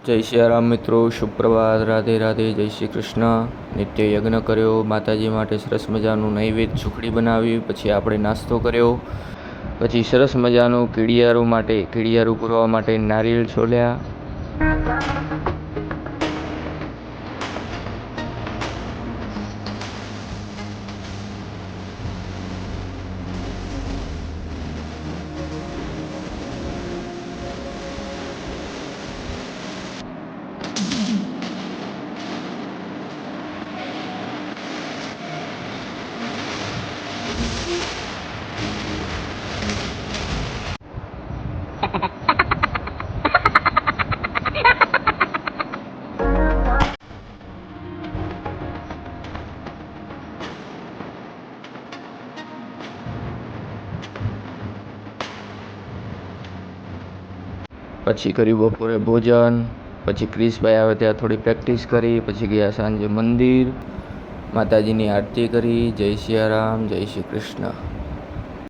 જય સિયારામ મિત્રો, સુપ્રભાત, રાધે રાધે, જય શ્રી કૃષ્ણ. નિત્ય યજ્ઞ કર્યો, માતાજી માટે સરસ મજાનું નૈવેદ્ય સુખડી બનાવી, પછી આપણે નાસ્તો કર્યો, પછી સરસ મજાનું કીડિયારું પૂરવા માટે નારિયેળ છોલ્યા. પછી કર્યું બપોરે ભોજન, પછી ક્રિશભાઈ આવે ત્યાં થોડી પ્રેક્ટિસ કરી, પછી ગયા સાંજે મંદિર, માતાજીની આરતી કરી. જય સિયારામ, જય શ્રી કૃષ્ણ.